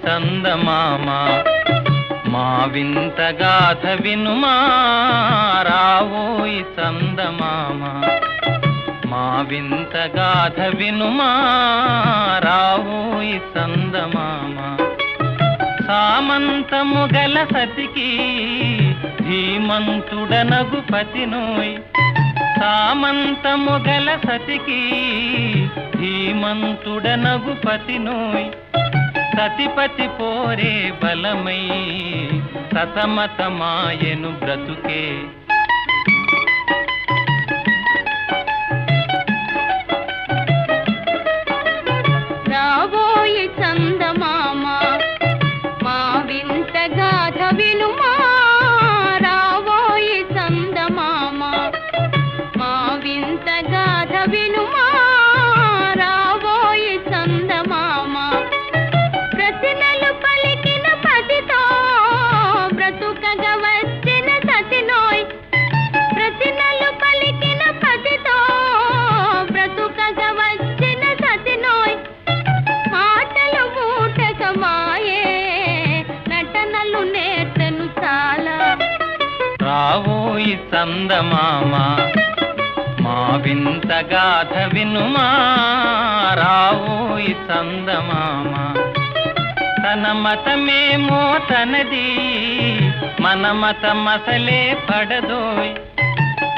చందమామ మా వింత గాథ వినుమా రావోయి చందమామ మా వింత గాథ వినుమా రావోయి చందమామ సామంతము గల సతికి ధీమంతుడనగు పతినోయ్ సామంతము గల సతికి ధీమంతుడనగు పతినోయ్ సతిపతి పోరే బలమై సతమతమాయను బ్రతుకే రావోయి చందమామ మా వింత గాథ వినుమా రావోయి చందమామ మా వింత గాథ వినుమా రావోయి చందమామ ప్రతినలు పలికిన పతితో బ్రతుకగా వచ్చిన సతినోయ్ ప్రతినలు పలికిన పతితో బ్రతుకగా వచ్చిన సతినోయ్ ఆటలు మూటకమాయే నటనలు నేర్తను చాలా రావోయి చందమామ మా వింత గాథ వినుమా రావోయి చందమామ తన మతమేమో తనది మన మతమసలే పడదోయ్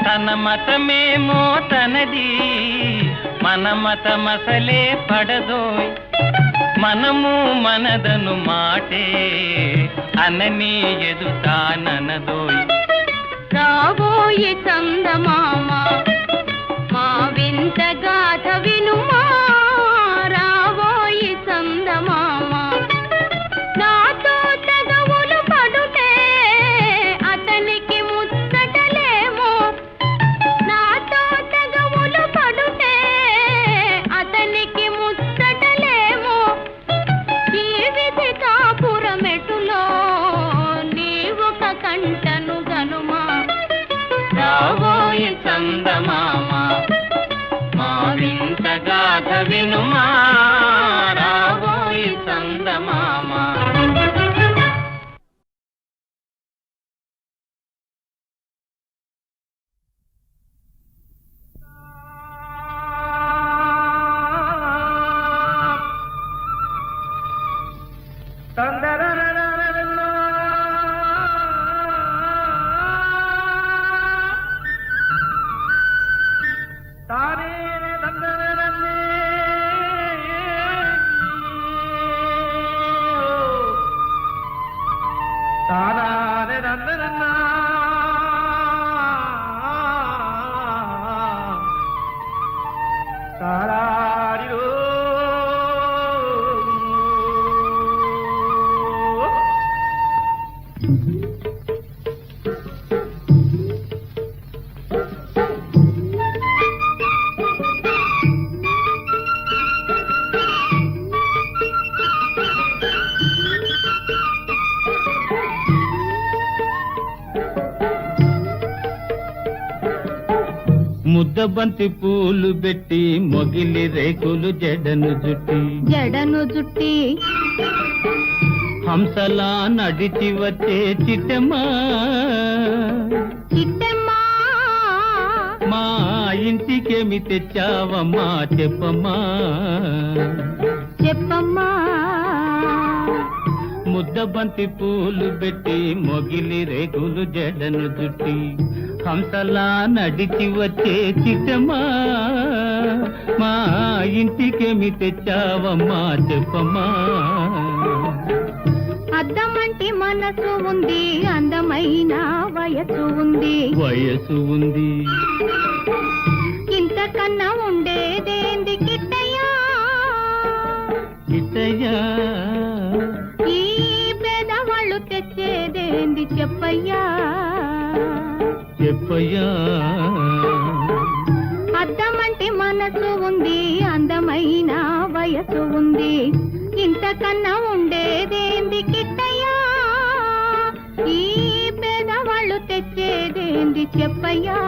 తన మతమేమో తనది మన మతమసలే పడదోయ్ మనము మనదను మాటే అనని ఎదుతాననదోయ్ రావోయి చందమామ మా వింత గాథ వినుమా రావోయి చందమామ నాతో తగవులు పడుతే అతనికి ముచ్చటలేమో నాతో తగవులు పడుతే అతనికి ముచ్చటలేమో ఈ విధి కాపురమెటులో నీవొక కంటను గనుమా రావోయి చందమామ మా వింత గాథ వినుమా రావోయి చందమామ ముద్దబంతి పూలు పెట్టి మొగిలి రేకులు జడను జుట్టి హంసలా నడిచి వచ్చే చిట్టమ్మా మా ఇంటికేమి తెచ్చావమ్మా చెప్పమ్మా ముద్దబంతి పూలు పెట్టి మొగిలి రేకులు జడను జుట్టి హంసలా నడిచి వచ్చే చిట్టమ్మా మా ఇంటికేమి తెచ్చావమ్మా చెప్పమ్మా అద్దమంటి మనసు ఉంది అందమైన వయసు ఉంది ఇంతకన్నా ఉండేదేంది కిట్టయ్యా ఈ పేదవాళ్ళు తెచ్చేదేంది చెప్పయ్యా అద్దమంటి మనసు ఉంది అందమైన వయసు ఉంది ఇంతకన్నా ఉండేదేంది కిట్టయ్యా ఈ పేదవాళ్ళు తెచ్చేదేంది చెప్పయ్యా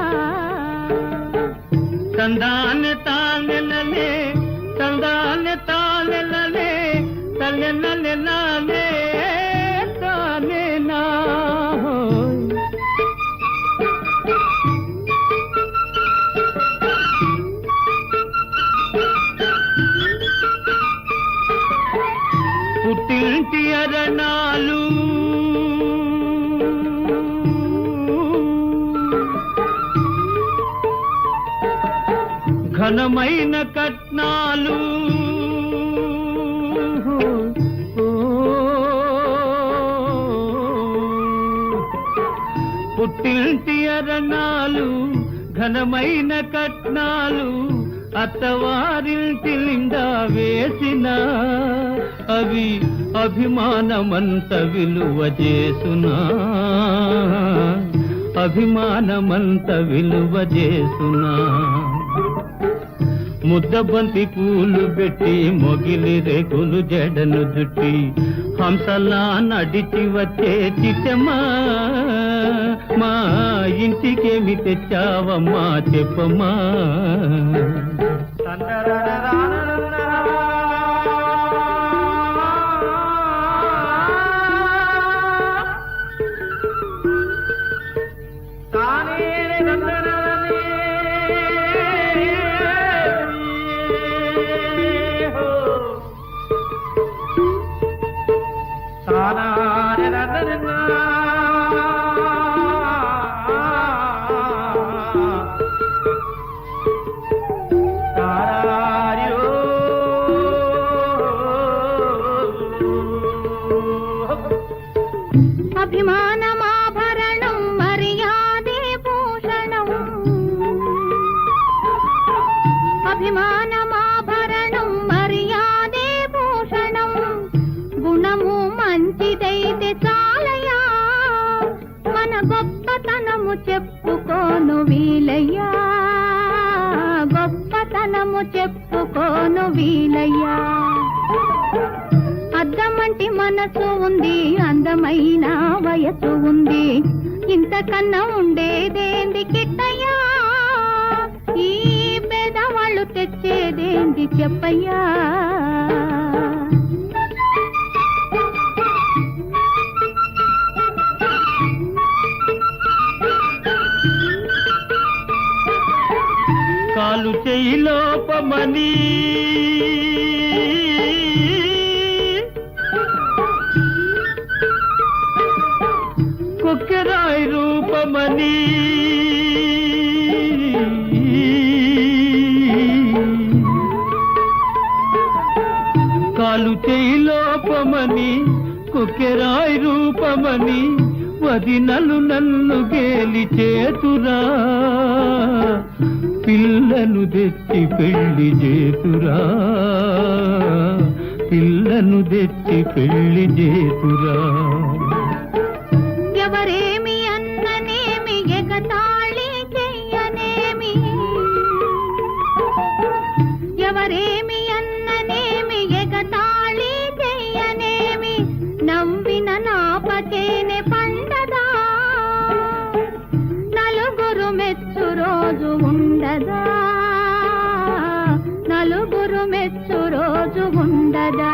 తందాన తానెలలే లలలలలలే తానేనా పుట్టింటి అరణాలు ఘనమైన కట్నాలు పుట్టింటి అరణాలు ఘనమైన కట్నాలు అత్తవారింటి నిండా వేసిన అవి అభిమానమంత విలువ చేసునా అభిమానమంత విలువ చేసునా ముద్దబంతి పూలు పెట్టి మొగిలి రేకులు జడను జుట్టి హంసలా నడిచి వచ్చే చిట్టమ్మా మా ఇంటికేమి తెచ్చావమ్మా చెప్పమ్మా అభిమానమాభరణం మర్యాదే భూషణం అభిమానమాభరణం మర్యాదే భూషణం గుణము మంచిదైతే చాలయా మన గొప్పతనము చెప్పుకోను వీలయ్యా గొప్పతనము చెప్పుకోను వీలయ్యా అద్దమంటి మనసు ఉంది అందమైన వయసు ఉంది ఇంతకన్నా ఉండేదేంది కిట్టయ్యా ఈ పేదవాళ్ళు తెచ్చేదేంది చెప్పయ్యా కాలు చెయ్యి లోపమని కొక్కెరాయి రూపమని కాలు చెయ్యి లోపమని కొక్కెరాయి రూపమని వదినలు నన్ను గేలి చేతురా పిల్లను తెచ్చి పెళ్లి చేతురా పిల్లను తెచ్చి పెళ్లి చేతురా ఎవరేమి అన్ననేమి ఎగతాళి చెయ్యనేమి ఎవరేమి అన్ననేమి ఎగతాళి చెయ్యనేమి నవ్విన నాపచేనే పండదా నలుగురు మెచ్చు రోజు ఉండదా నలుగురు మెచ్చు రోజు ఉండదా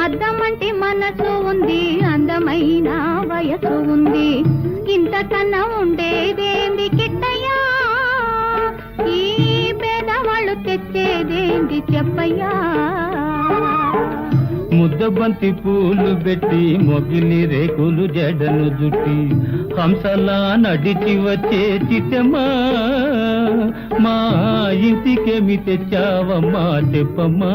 అద్దమంటి మనసు ఉంది అందమైన వయసు ఉంది ఇంతకన్నా ఉండేదేంది కిట్టయ్యా ఈ పేదవాళ్ళు తెచ్చేదేంది చెప్పయ్యా ముద్దబంతి పూలు పెట్టి మొగిలి రేకులు జడను జుట్టి హంసలా నడిచి వచ్చే చిట్టమ్మా మా ఇంటికేమి తెచ్చావమ్మా చెప్పమ్మా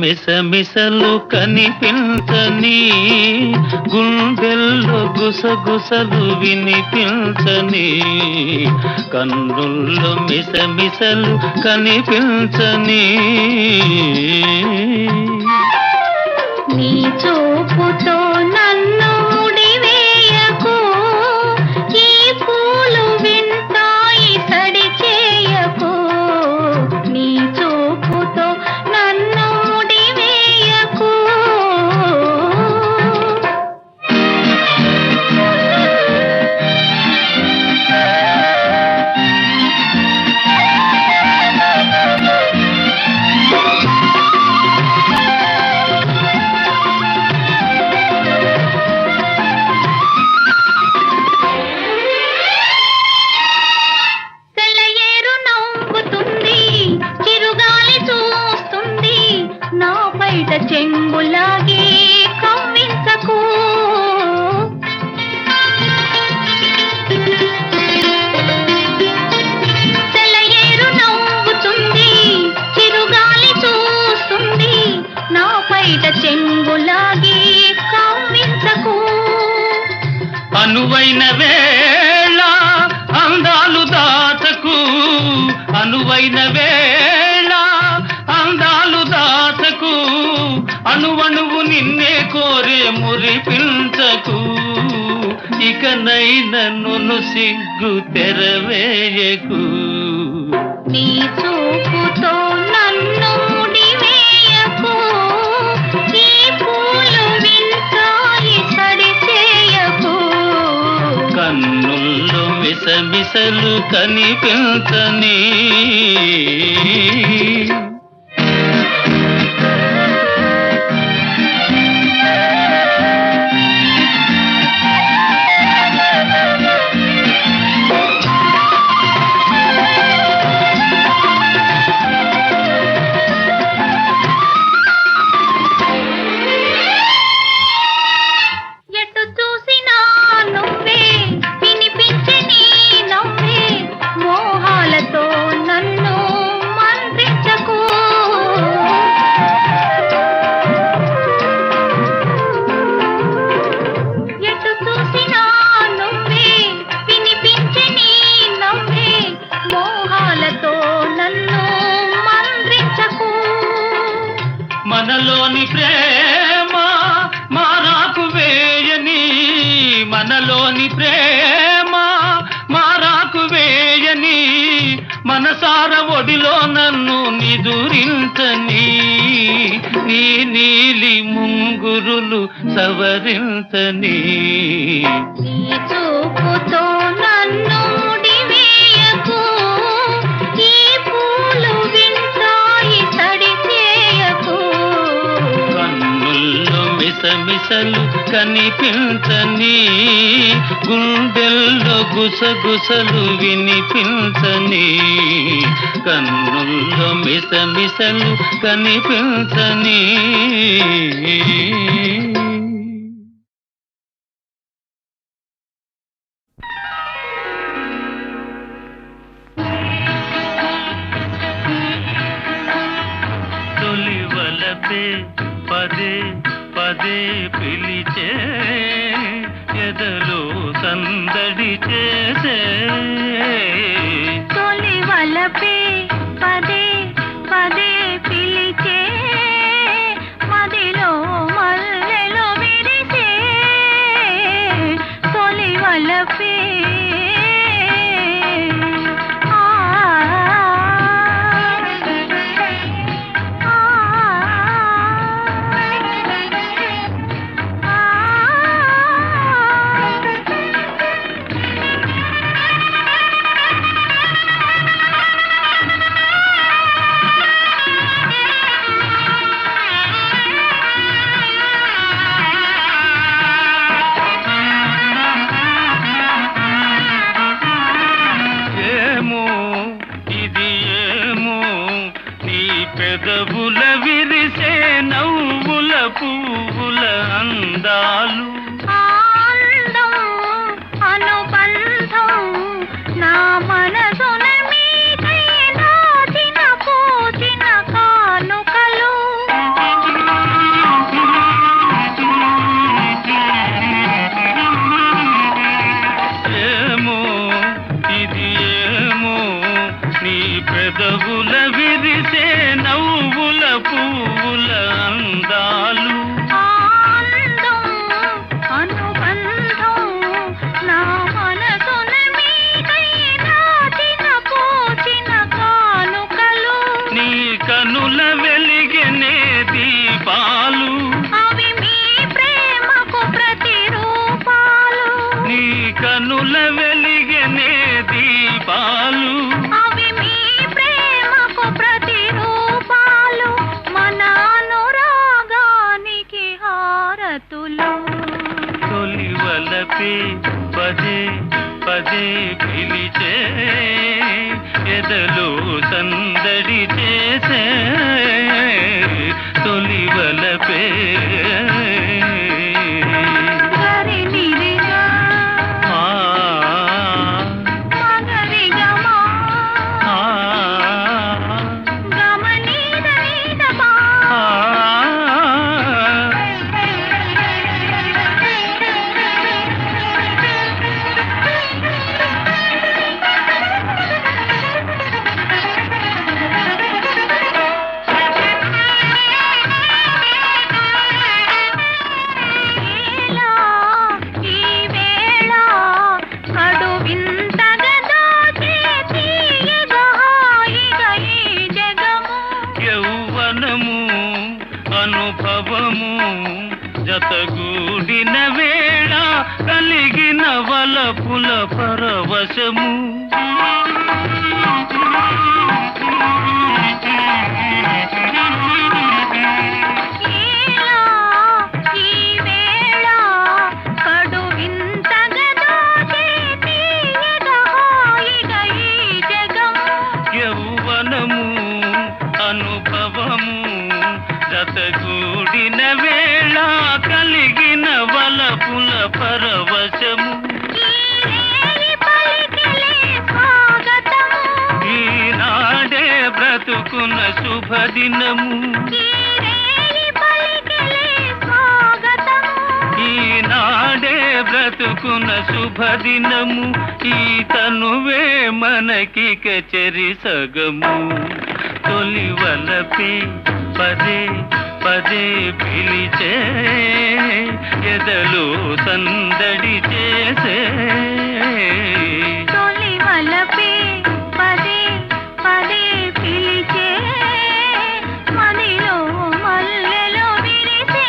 మిసమిసలు కనిపించని, గుండెల్లో గుసగుసలు వినిపించని, కన్నుల్లో మిసమిసలు కనిపించని. నీ చూపుతో నన్ను ముడివేయకు, ఈ పూలు వింటాయి సడి చేయకు. నీ చూపుతో నన్ను ముడివేయకు. సెలయేరు నవ్వుతుంది, చిరుగాలి చూస్తుంది, నా బయట చెంగులాగి కవ్వించకు. సెలయేరు నవ్వుతుంది, చిరుగాలి చూస్తుంది, నా బయట చెంగులాగి కవ్వించకు. అనువైన వేళ అందాలు దాచకు, అనువైన వేళ అందాలు దాచకు, అణువణువు నిన్నే కోరే మురిపించకు. ఇకనైన నన్ను సిగ్గు తెరవేయకు. నీ చూపుతో నన్ను ముడివేయకు, ఈ పూలు వింటాయి సడి చేయకు. కన్నుల్లో మిసమిసలు కనిపించని. ఎటు చూసినా నువ్వే, వినిపించే నీ నవ్వే, మోహాలతో నన్ను మంత్రించకు. ఎటు చూసినా నువ్వే, వినిపించే నీ నవ్వే, మోహాలతో నన్ను మంత్రించకు. మనలోని ప్రేమ మారాకు వేయని, మనలోని ప్రేమ మారాకు వేయని, మనసార ఒడిలో నన్ను నిదురించని, నీ నీలి ముంగురులు సవరించని. నీ చూపుతో నన్ను ముడివేయకు, ఈ పూలు వింటాయి సడి చేయకు. కన్నుల్లో మిసమిసలు కనిపించని, గుండెల్లో గుసగుసలు వినిపించని, కన్నుల్లో మిసమిసలు కనిపించని. తొలి వలపే పదే పదే పిలిచే, ఎదలో సందడి చేసే. తొలి వలపే పదే పదే పిలిచే, మదిలో మల్లెలు విరిసే. తొలి వలపే కన్నుల వెలిగనే దీపాలు అవి మీ ప్రేమకు ప్రతిరూపాలు మన అనురాగానికి హారతులు తొలివలపే పదే పదే పిలిచే ఎదలో సందడి చేసే తొలివలపే గరి నిరిగా ఆ మగరిగమా ఆ గమనీద నీదమా ఈ వేళ కడు వింతగా దోచే తీయగా హాయిగా ఈ జగము యౌవనము అనుభవము జతగూడిన వేళ కలిగిన వలపుల పరవశము ఈలా ఈ వేళ కడు వింతగా దోచే తీయగా హాయిగా ఈ జగము యౌవనము అనుభవము జతగూడిన వేళ కలిగిన వలపుల పరవశము ఈ రేయి పలికిలే స్వాగతము ఈనాడే బ్రతుకున్న శుభదినము ఈ రేయి పలికిలే స్వాగతము ఈనాడే బ్రతుకున్న శుభదినము ఈ తనువే మనకిక చెరి సగము తొలివలపే పదే పదే పిలిచే ఎదలో సందడి చేసే తొలివలపే పదే పదే పిలిచే మదిలో మల్లెలు విరిసే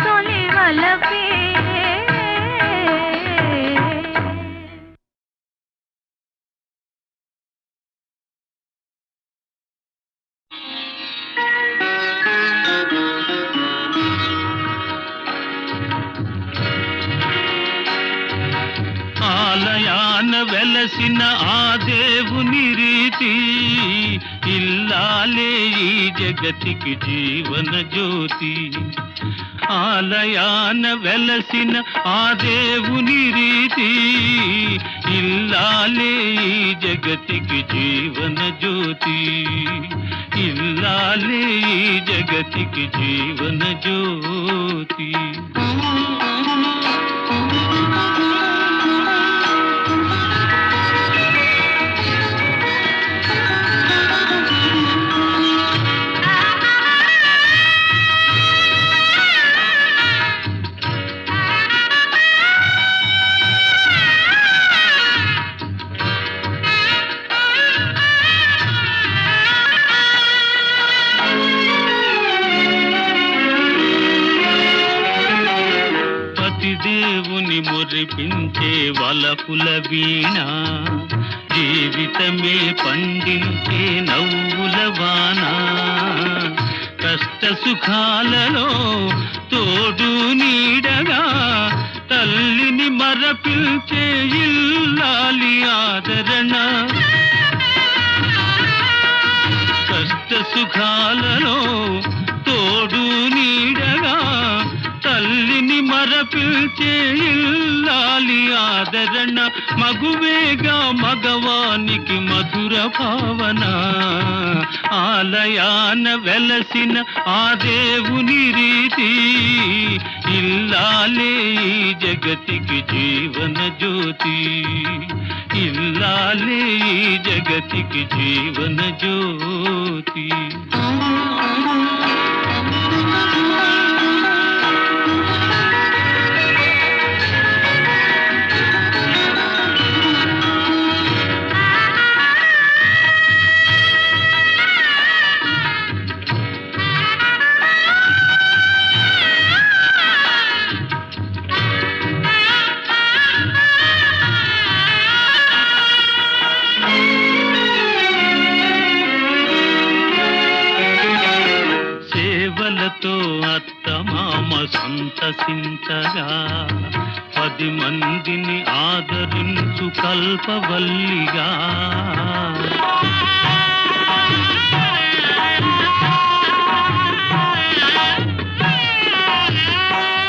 తొలివలపే ఆలయాన వెలసిన ఆ దేవుని రీతి ఇల్లాలే ఈ జగతికి జీవన జ్యోతి ఆలయాన వెలసిన ఆ దేవుని రీతి ఇల్లాలే ఈ జగతికి జీవన జ్యోతి ఇల్లాలే ఈ జగతికి జీవన జ్యోతి దేవుని మురిపించే వలపుల వీణ జీవితమే పండించే నవ్వుల వాన కష్ట సుఖాలలో తోడు నీడగా తల్లిని మరపిల్చే ఇల్లాలి ఆదరణ కష్ట సుఖాలలో తోడు నీడగా తల్లిని మరపిల్చే ఇల్లాలి ఆదరణ మగువేగా మగవానికి మధుర భావన ఆలయాన వెలసిన ఆ దేవుని రీతి ఇల్లాలే ఈ జగతికి జీవన జ్యోతి ఇల్లాలే ఈ జగతికి జీవన జ్యోతి సంతసించగా 10 మందిని ఆదరించు కల్పవల్లిగా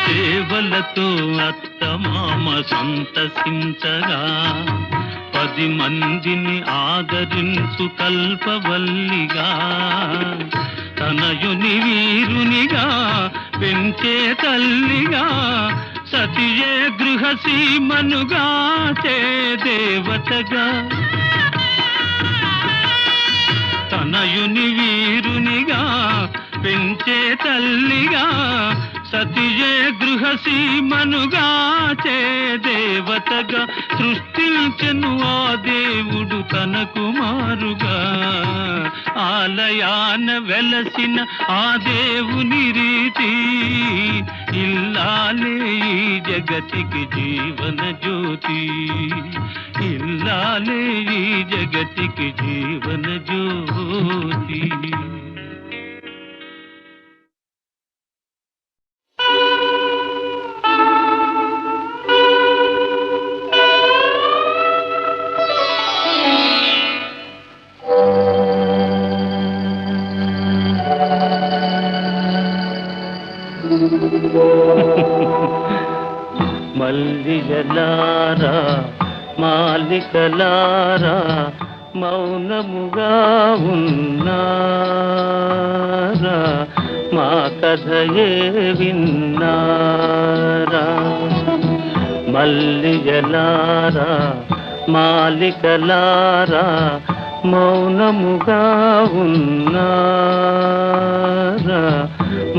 సేవలతో అత్తమామ సంతసించగా 10 మందిని ఆదరించు కల్పవల్లిగా తనయుని వీరునిగా పెంచే తల్లిగా సతియే గృహసీమనుగా చే దేవతగా తనయుని వీరునిగా పెంచే తల్లిగా సతియే గృహసీమనుగా చే దేవతగా సృష్టించెను ఆ దేవుడు తన కుమారుగా ఆలయాన వెలసిన ఆ దేవుని రీతి ఇల్లాలే ఈ జగతికి జీవన జ్యోతి ఇల్లాలే ఈ జగతికి జీవన జ్యోతి మల్లిజలారా మాలికలారా మౌనముగా ఉన్నారా మా కథయే విన్నారా మల్లిజలారా మాలికలారా మౌనముగా ఉన్నారా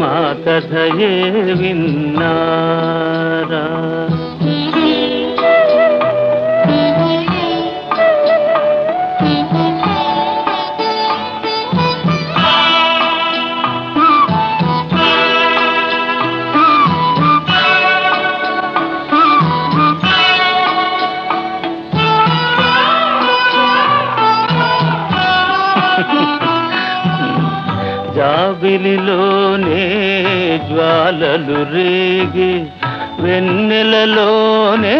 మా కథయే విన్నారా జాబిలిలోనే జ్వాలలు రేగి వెన్నెలలోనే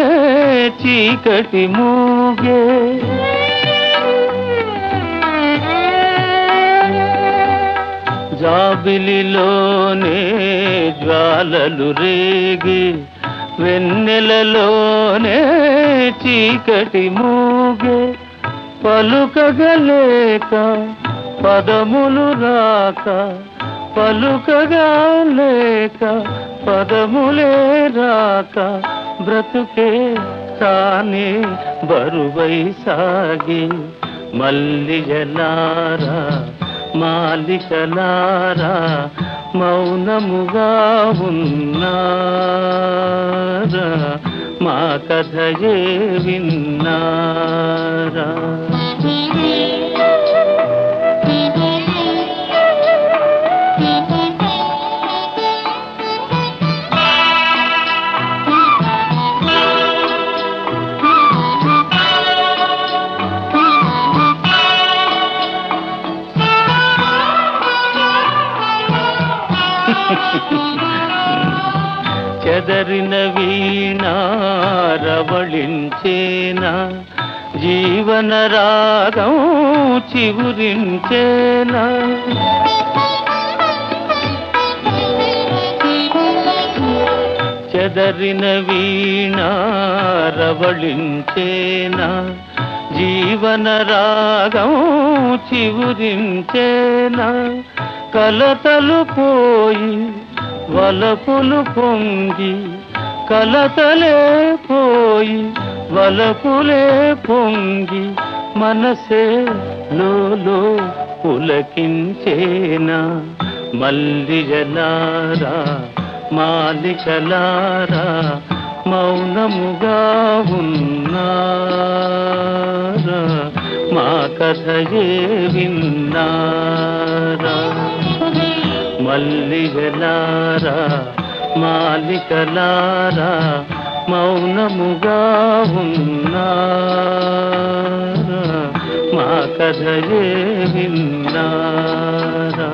చీకటి మూగే జాబిలిలోనే జ్వాలలు రేగి వెన్నెలలోనే చీకటి మూగే పలుకగలేక పదములు రాక పలుకగా లేక పదములే రాక బ్రతుకే తానే బరువై సాగి మల్లిజలారా మాలికలారా మౌనముగా ఉన్నారా మా కథయే విన్నారా చెదరిన వీణారవళించేనా జీవన రాగం చిగురించేనా చెదరిన వీణారవళించేనా జీవన రాగం చిగురించేనా కలతలు పోయి వలపులు పొంగి కలతలే పోయి వలపులే పొంగి మనసే లోలో పులకించేనా మల్లిజలారా మాలికలారా మౌనముగా ఉన్నారా మా కథయే విన్నారా మల్లిగలారా మాలికలారా మౌనముగా ఉన్నారా మా కథయే విన్నారా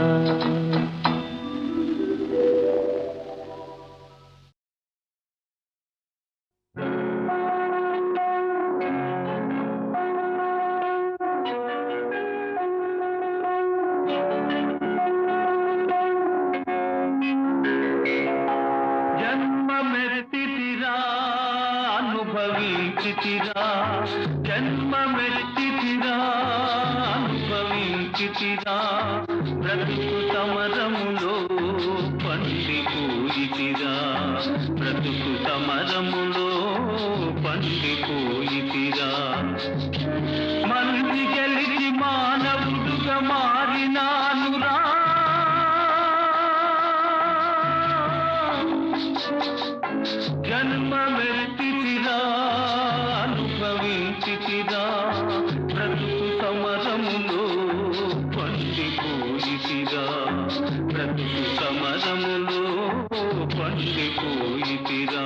జన్మమెత్తితిరా అనుభవించితిరా జన్మమెత్తితిరా అనుభవించితిరా బ్రతుకు సమరములో పండిపోయితిరా బ్రతుకు సమరములో పండిపోయితిరా మంచి గెలిచి మానవుడుగా మారినానురా జన్మమెత్తితిరా అనుభవించితిరా బ్రతుకు సమరములో పండిపోయితిరా బ్రతుకు సమరములో పండిపోయితిరా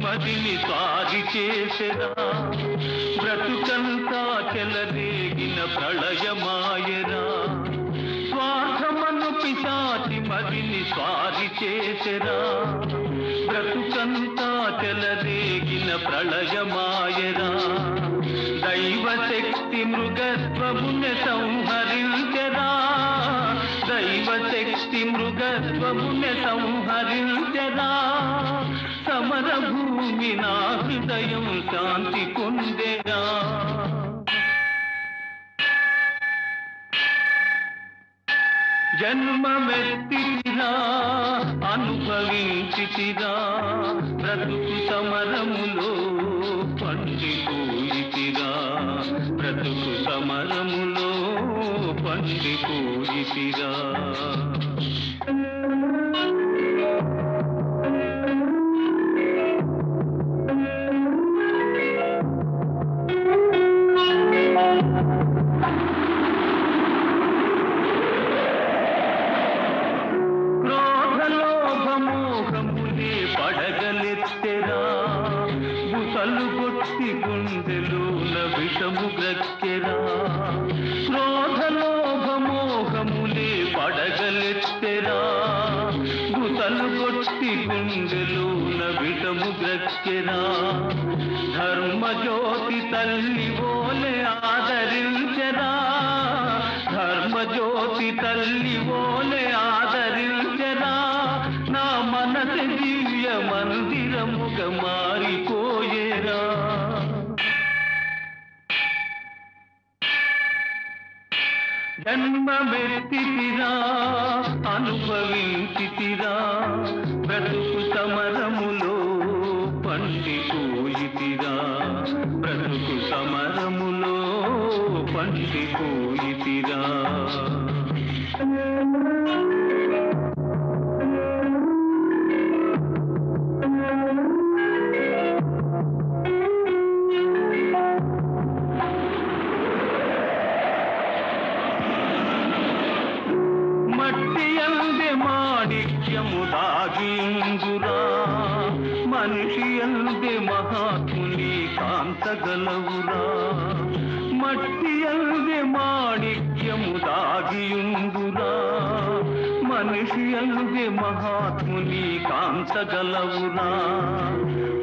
మదిని సాగి చేసెరా బ్రతుకంతా చెలరేగిన ప్రళయమాయరా స్వార్థమను పిశాచి మదిని స్వాగి చేసెరా బ్రతుకంతా చెలరేగిన ప్రళయమాయరా దైవశక్తి మృగత్వముని సంహరించెరా దైవశక్తి మృగత్వముని సంహరించెరా సమర భూమి నా హృదయం శాంతి పొందెరా జన్మమెత్తితిరా అనుభవించితిరా బ్రతుకు సమరములో పండిపోయితిరా బ్రతుకు సమరములో పండిపోయితిరా పడగలెత్తెరా బుసలు కొట్టి గుండెలోన విషము గ్రక్కెరా క్రోధలోభమోహములే పడగలెత్తెరా బుసలు కొట్టి గుండెలోన విషము గ్రక్కెరా ధర్మజ్యోతి తల్లి ఓలే ఆదరించెరా ధర్మజ్యోతి తల్లి ఓలే ఆదరించెరా నా మనసు దివ్య మందిరముగా మారిపోయేరా జన్మమెత్తితిరా అనుభవించితిరా బ్రతుకు సమరములో పండిపోయితిరా బ్రతుకు సమరములో పండిపోయితిరా మట్టి అందే మాణిక్యము దాగిందురా మనిషి అందే మహాత్ముని కాంతగలవురా మట్టి అందే మాణిక్యము దాగియుందురా మనిషి అందే మహాత్ముని కాంతగలవురా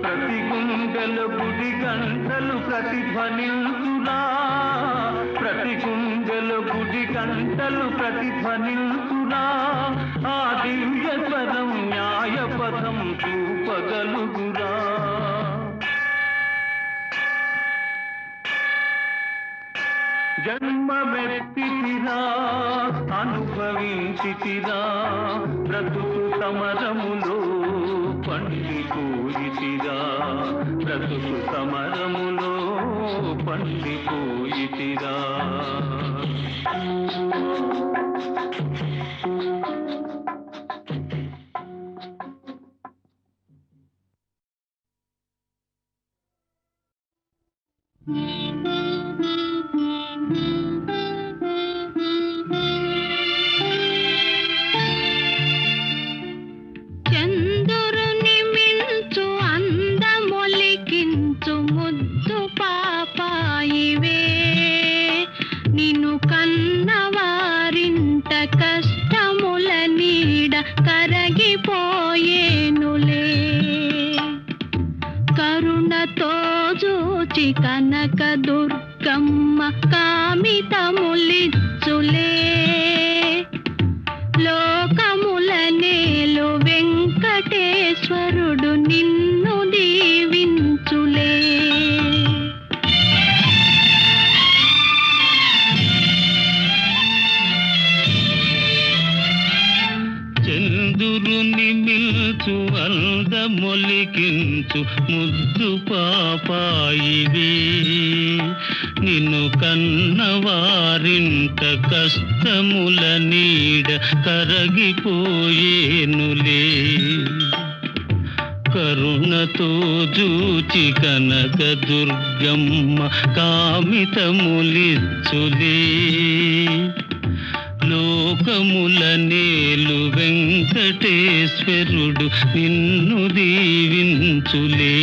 ప్రతి గుండెల గుడి గంటలు ప్రతిధ్వనిల్తురా ప్రతి గుండెల గుడి గంటలు ప్రతిధ్వనిల్తురా ఆ దివ్య స్వరం న్యాయ పదం చూపగలుగురా జన్మమెత్తితిరా అనుభవించితిరా బ్రతుకు సమరములో పండిపోయితిరా బ్రతుకు సమరములో పండిపోయితిరా కరిగిపోయేనులే. కరుణతో జూచి కనక దుర్గమ్మ కామితములిచ్చులే. లోకముల నేలు వెంకటేశ్వరుడు నిన్ను దీవించులే. చంద్రుని మిల్చు అందమొలికించు ముద్దు పాపాయివే. నిన్ను కన్నవారింట కష్టముల నీడ కరగిపోయేనులే. కరుణతో జూచి కనక దుర్గమ్మ కామితములిచ్చులే. లోకముల నేలు వెంకటేశ్వరుడు నిన్ను దీవించులే.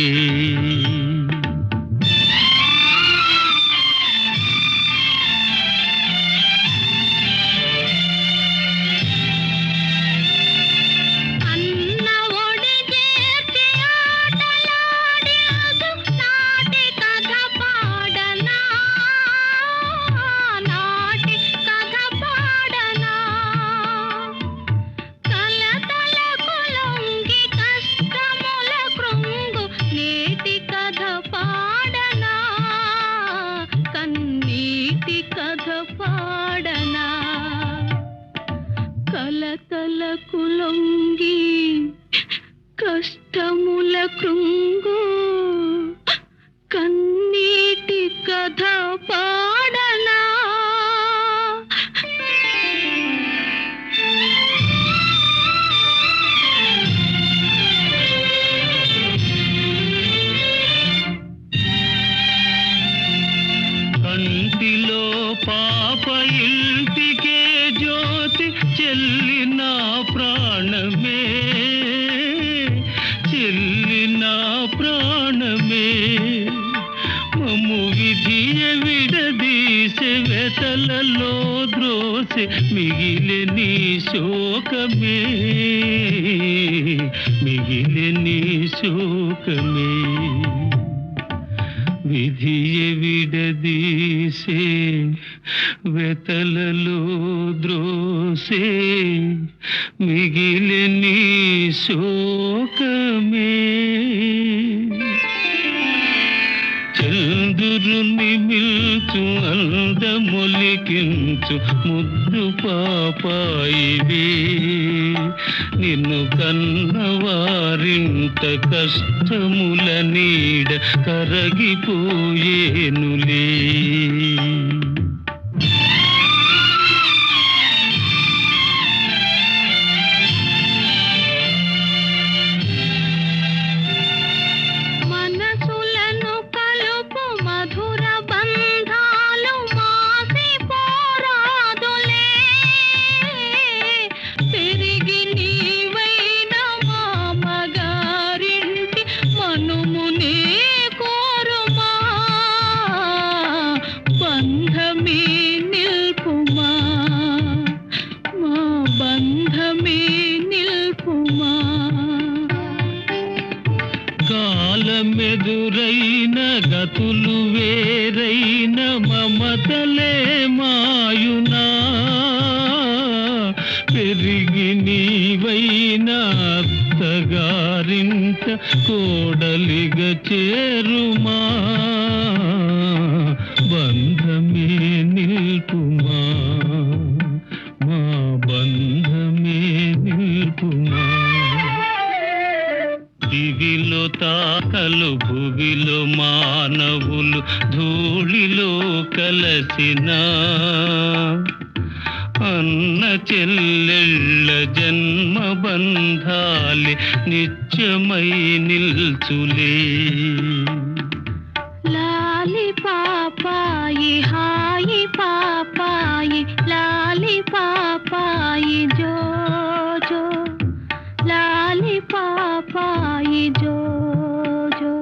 కలతలకు లొంగి కష్టముల కృంగు కన్నీటి కథ పాడనా. కంటిలో పాప ఇంటికే జ్యోతి చెల్లిన ప్రాణమే. చెల్లిన ప్రాణమే మమ్ము విధియ విడదీసే వెతలలో ద్రోసె మిగిలే నీ శోకమే. మిగిలే నీ శోకమే. విధియ విడదీసే వెతలలో ద్రోసే మిగిలే నీ శోకమే. చంద్రుని మిల్చు అందమొలికించు ముద్దు పాపాయివే. నిన్ను కన్నవారింట కష్టముల నీడ కరగిపోయేనులే. కాలమెదురైన గతులు వేరైన మమతలే మాయునా. పెరిగి నీవైన అత్తగారింట కోడలిగా చేరుమా. బంధమే నిల్పుమా. మా బంధమే నిల్పుమా. దివిలో తాకలు భువిలో మానవులు ధూళిలో కలసిన అన్న చెల్లెళ్ళ జన్మ బంధాలి నిత్యమై నిల్చులే. లాలి పాపాయి హాయి పాపాయి లాలి పాపాయి జో జో. లాలి పాపాయి జో జో.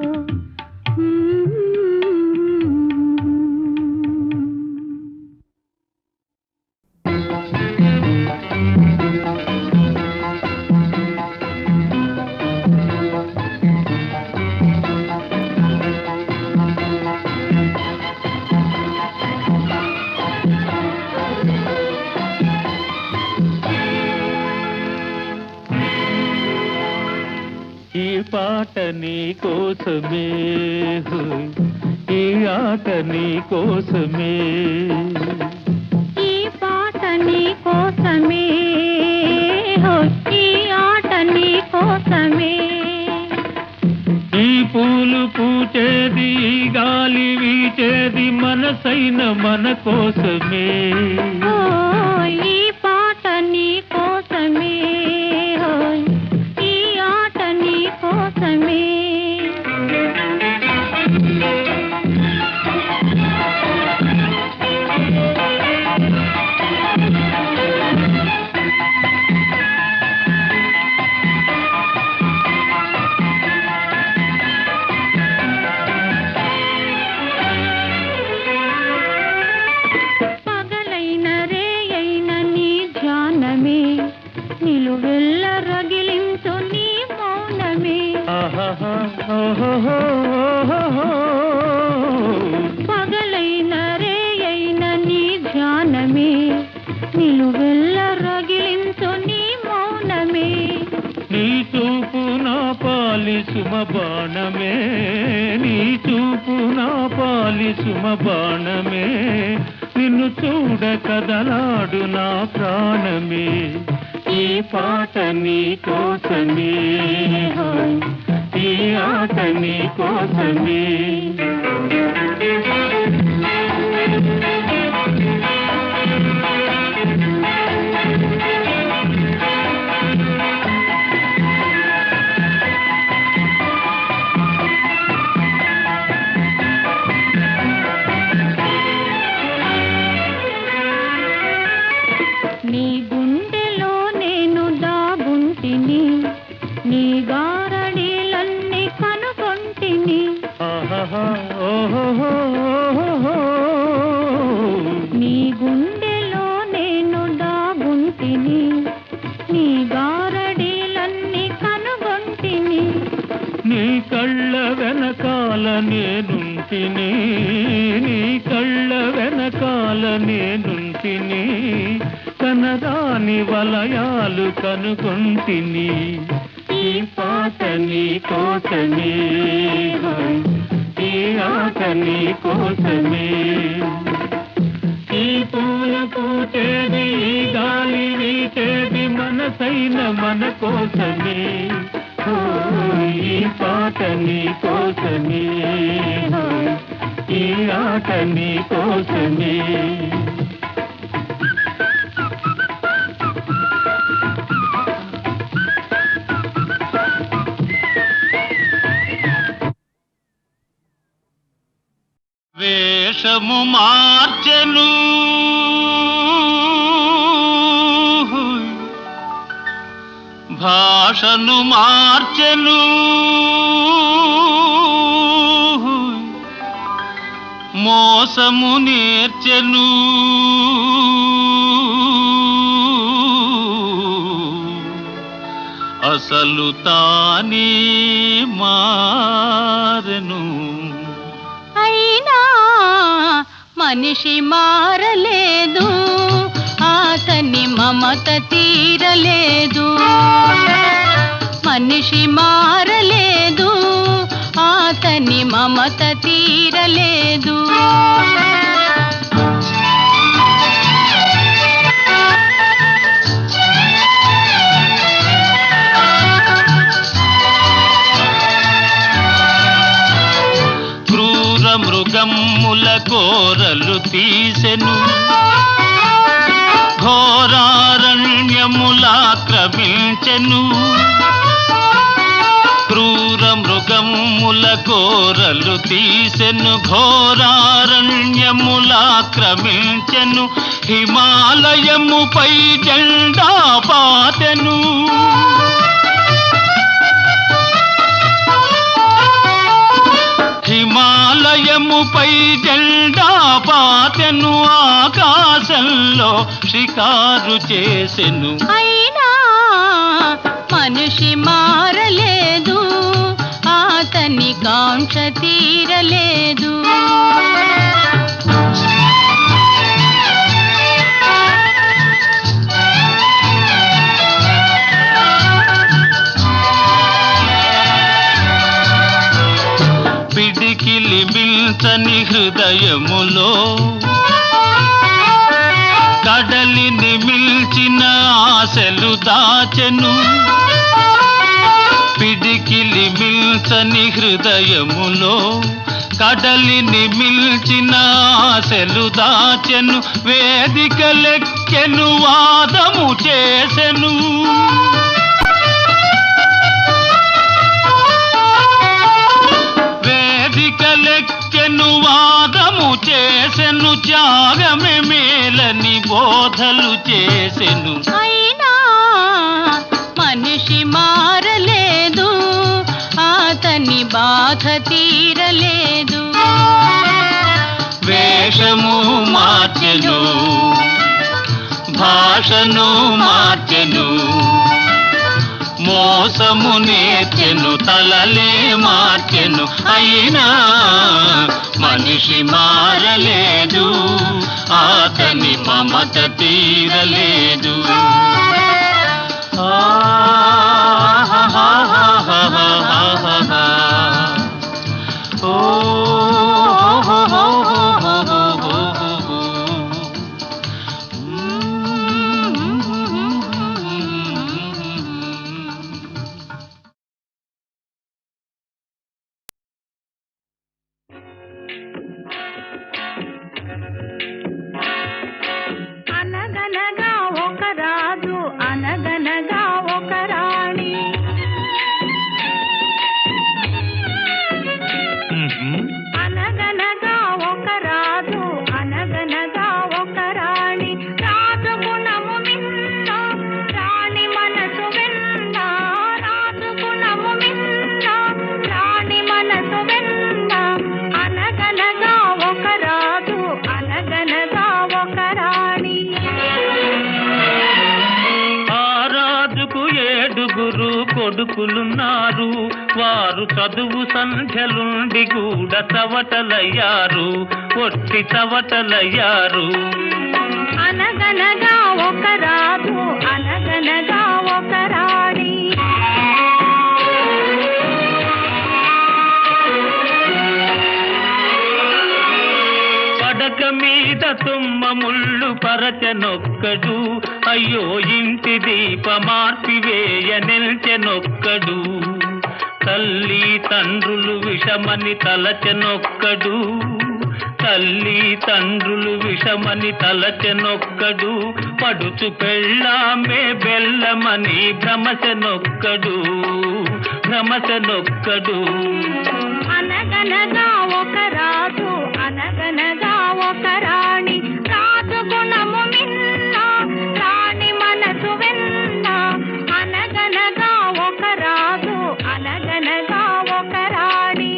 పాట నీ కోసమే హోయ్, ఈ ఆట నీ కోసమే. ఈ పాట నీ కోసమే హోయ్, ఈ ఆట నీ కోసమే. ఈ పూలు పూచేది ఈ గాలి వీచేది మనసైన మన కోసమే. హోయ్, ఈ పాట నీ కోసమే హోయ్, ఈ ఆట నీ కోసమే. నిలువెల్ల రగిలించు నీ మౌనమే. పగలైన రేయైన నీ ధ్యానమే, నిలువెల్ల రగిలించు నీ మౌనమే. నీ చూపు నా పాలి సుమ బాణమే, నీ చూపు నా పాలి సుమ బాణమే. నిన్ను చూడ కదలాడు నా ప్రాణమే. ఈ పాట నీ కోసమే హోయ్, ఈ ఆట నీ కోసమే. నీ గుండెలో నేను దాగుంటిని, నీ గారడీలన్నీ కనుగొంటిని. నీ గుండెలో నేను దాగుంటిని, నీ గారడీలన్నీ కనుగొంటిని. నీ కళ్ళ వెనకాల నేనుంటిని, నీ కళ్ళ వెనకాల నేనుంటిని. కనరాని వలయాలు కనుగొంటిని. ఈ పాట నీ కోసమే హోయ్, ఈ ఆట నీ కోసమే. ఈ పూలు పూచేది ఈ గాలి వీచేది మనసైన మన కోసమే. హోయ్, ఈ పాట నీ కోసమే హోయ్, ఈ ఆట నీ కోసమే. వేషము మార్చెను భాషను మార్చెను, మోసము నేర్చెను. అసలు తానే మారెను. అయినా మనిషి మారలేదు, అతని మమత తీరలేదు. మనిషి మారలేదు, అతని మమత తీరలేదు. క్రూర మృగమ్ముల కోరలు తీసెను, ఘోరారణ్యములాక్రమించెను. క్రూర మృగమ్ముల కోరలు తీసెను, ఘోరారణ్యములాక్రమించెను. హిమాలయముపై జెండా పాతెను. హిమాలయముపై జెండా పాతెను, ఆకాశంలో షికారు చేసెను. అయినా మనిషి మారలేదు, అతని కాంక్ష తీరలేదు. అతని హృదయములో కడలిని మిల్చిన ఆశలు దాచెను. పిడికిలి మిల్చని హృదయములో కడలిని మిల్చిన ఆశలు దాచెను. వేదికలెక్కెను వాదము చేసెను. వేదికలెక్కెను వాదము చేసెను. త్యాగమే మేలని బోధలు చేసెను. అయినా మనిషి మారలేదు, అతని బాధ తీరలేదు. వేషము మార్చెను, భాషను మార్చెను, మోసము నేర్చెను, తలలే మార్చెను. అయినా మనిషి మారలేదు, అతని మమత తీరలేదు. అనగనగా ఒక రాజు, అనగనగా ఒక రాణి. అనగనగా ఒక రాజు, అనగనగా ఒక రాణి. రాజు గుణము మిన్న, రాణి మనసు వెన్న. రాజు గుణము మిన్న, రాణి మనసు వెన్న. అనగనగా ఒక రాజు, అనగనగా ఒక రాణి. ఆ రాజుకు 7 కొడుకులున్నారు. వారు చదువు సంధ్యలుండి కూడా చవటలయ్యారు, ఒట్టి చవటలయ్యారు. అనగనగా ఒక రాజు, అనగనగా ఒక రాణి. పడక మీద తుమ్మ ముళ్ళు పరచనొక్కడు. అయ్యో ఇంటి దీపమార్పివేయ నిల్చెనొక్కడు. తల్లి తండ్రులు విషమని తలచెనొక్కడు. తల్లి తండ్రులు విషమని తలచెనొక్కడు. పడుచు పెళ్ళామే బెల్లమని భ్రమచెనొక్కడు, భ్రమచెనొక్కడు. అనగనగా ఒక రాజు, అనగనగా ఒక రాణి. రాజు గుణము మిన్న, రాణి మనసు వెన్న. అనగనగా ఒక రాజు, అనగనగా ఒక రాణి.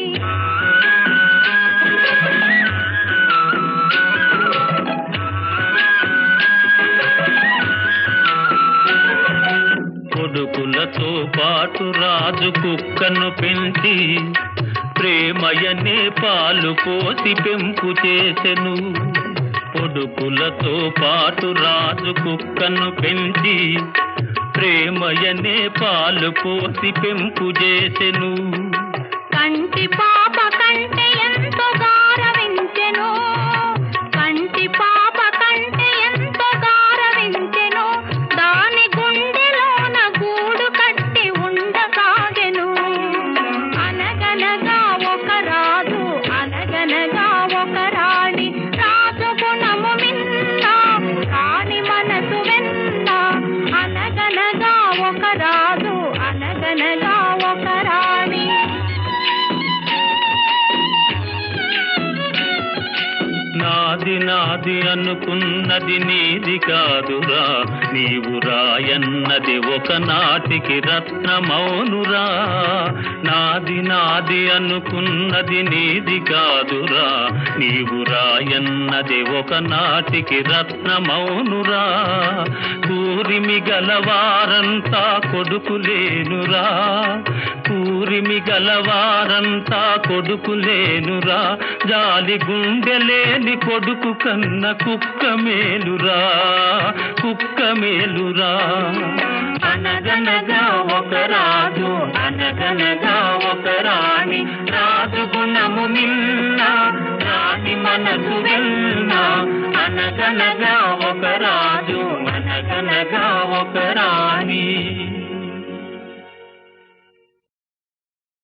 కొడుకులతో పాటు రాజు కుక్కను పెంచి ప్రేమయనే పాలు పోసి పెంపు చేసెను. కొడుకులతో పాటు రాజు కుక్కను పెంచి ప్రేమయనే పాలు పోసి పెంపు చేసెను. కంటి పాప కంటే ఎంతో గారవించెను. కంటి పాప కంటే ఎంతో గారవించెను. దాని గుండెలోన గూడు కట్టి ఉండసాగెను. అనగనగా ఒక రాజు, అనగనగా ఒక రాణి. రాజు గుణము మిన్న, రాణి మనసు వెన్న. అనగనగా ఒక రాజు, అనగనగా ఒక రాణి. నాది నాది అనుకున్నది నీది కాదురా, నీవు రాయన్నది ఒకనాటికి రత్నమౌనురా. నాది నాది అనుకున్నది నీది కాదురా, నీవు రాయన్నది ఒకనాటికి రత్నమౌనురా. కూరిమి గలవారంతా కొడుకులేనురా, కూరిమి గలవారంతా కొడుకులేనురా. జాలి గుండెలేని కొడుకు కన్న కుక్క మేలురా, కుక్క మేలురా. అనగనగా ఒక రాజు, అనగనగా ఒక రాణి. రాజు గుణము మిన్న, రాణి మనసు వెన్న అనగనగా ఒక రాజు అనగనగా ఒక రాణి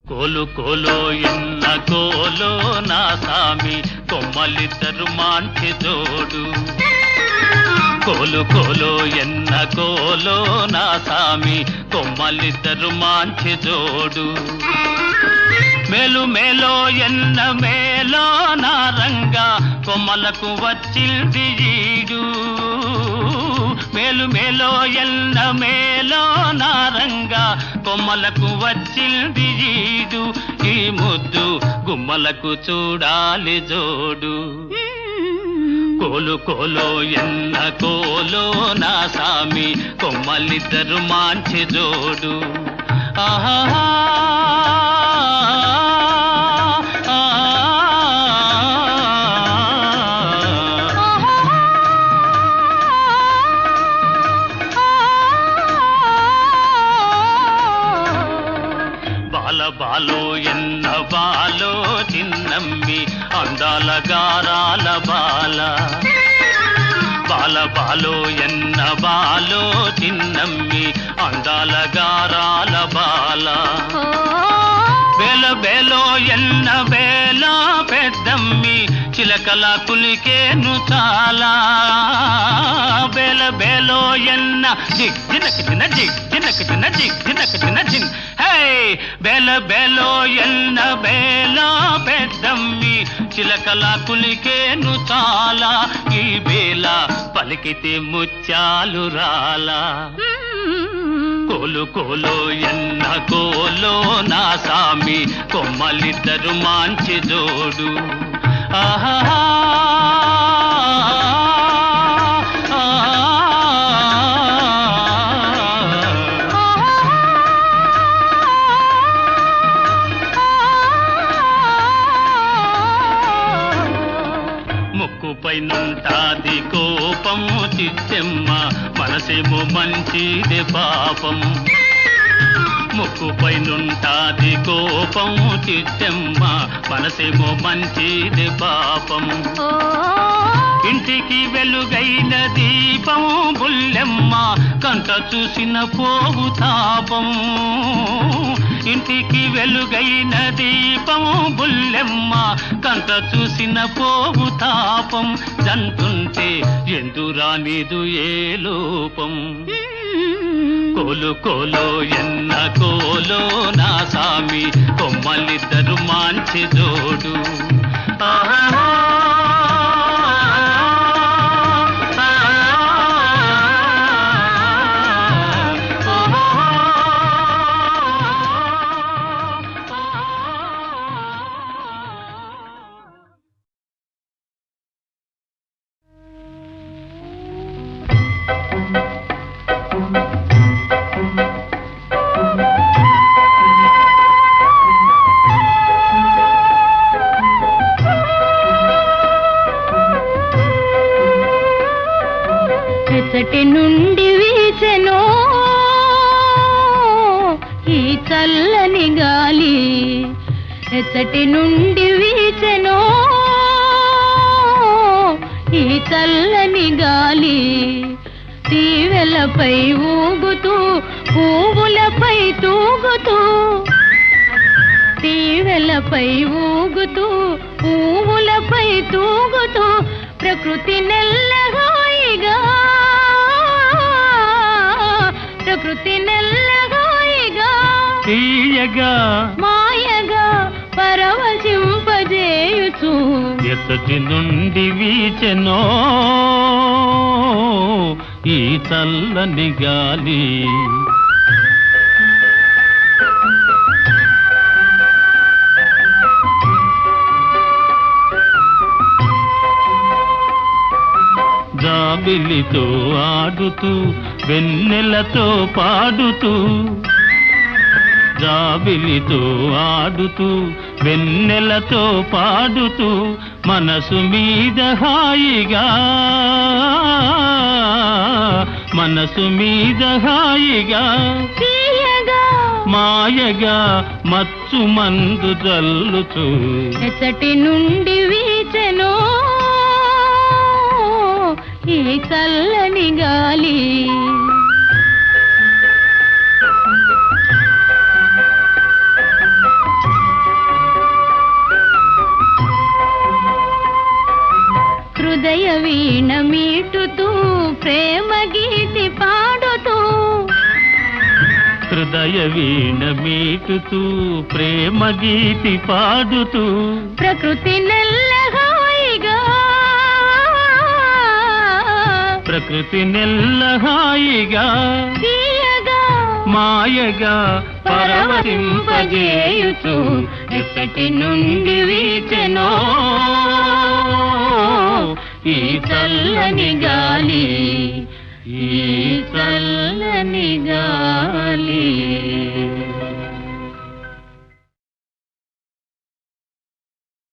కోలు కోలో ఎన్న కోలో నా సామి కొమ్మలిద్దరు మాంచి జోడు కోలు కోలో ఎన్న కోలో నా సామి కొమ్మలిద్దరు మాంచి జోడు మేలు మేలో ఎన్న మేలో నా రంగా కొమ్మలకు వచ్చింది ఈడు మేలు మేలో ఎన్న మేలో నా రంగా కొమ్మలకు వచ్చింది ఈడు ఈ ముద్దు గుమ్మలకు చూడాలి జోడు కోలు కోలో ఎన్న కోలో నా సామి కొమ్మలిద్దరు మాంచి జోడు ఆహా బాలో ఎన్న బాలో చిన్నమ్మి అందాల గారాల బాల బాల బాలో ఎన్న బాలో చిన్నమ్మి అందాల గారాల బాల బేల బేలో ఎన్న బేల పెద్దమ్మి చిలకల కులికేను చాలా బేల బేలో ఎన్న జిగ్ జినక జిన జిగ్ జినక జిన జిగ్ జినక జిన జిన్ హే బేల బేలో ఎన్న బేల పెద్దమ్మి చిలకల కులికేను చాలా ఈ బేల పలికితే ముత్యాలు రాలా కోలు కోలో ఎన్న కోలో నా సామి కొమ్మలిద్దరు మాంచి జోడు ఆహా ముక్కుపైనుంటాది కోపము చిత్తెమ్మ మనసేమో మంచిదే పాపం ముక్కుపైనుంటాది కోపము చిత్తెమ్మ మనసేమో మంచిదే పాపం ఇంటికి వెలుగైన దీపము బుల్లెమ్మ కంట చూసిన పోవు తాపం ఇంటికి వెలుగైన దీపము బుల్లెమ్మ కంట చూసిన పోవు తాపం జంతుంటే ఎందురానిదు ఏ లోపం కోలు కోలో ఎన్న కోలో నా సామి కొమ్మలిద్దరు మాంచి జోడు ఆహా ఎచ్చటి నుండి వీచెనో ఈ చల్లని గాలి ఎచ్చటి నుండి వీచెనో ఈ చల్లని గాలి తీవెలపై ఊగుతూ పువ్వులపై తూగుతూ తీవెలపై ఊగుతూ పువ్వులపై తూగుతూ ప్రకృతి నెల్లగాయిగా ప్రకృతి నెల్లగాయిగా తీయగా మాయగా పరవశింపజేయుచు ఎచ్చటి నుండి వీచెనో ఈ చల్లని గాలి జాబిలితో ఆడుతూ వెన్నెలతో పాడుతూ జాబిలితో ఆడుతూ వెన్నెలతో పాడుతూ మనసు మీద హాయిగా మనసు మీద హాయిగా తీయగా మాయగా మచ్చు మందు జల్లుచు ఎచ్చటి నుండి వీచెను ఈ చల్లని గాలి. హృదయ వీణ మీటుతూ ప్రేమ గీతి పాడుతూ, హృదయ వీణ మీటుతూ ప్రేమ గీతి పాడుతూ, ప్రకృతి నెల్లహాయిగా, ప్రకృతి నెల్లహాయిగా తీయగా మాయగా పరవశింపజేయుచు ఎచ్చటి నుండి వీచెనో ఈ చల్లని గాలి, ఈ చల్లని గాలి.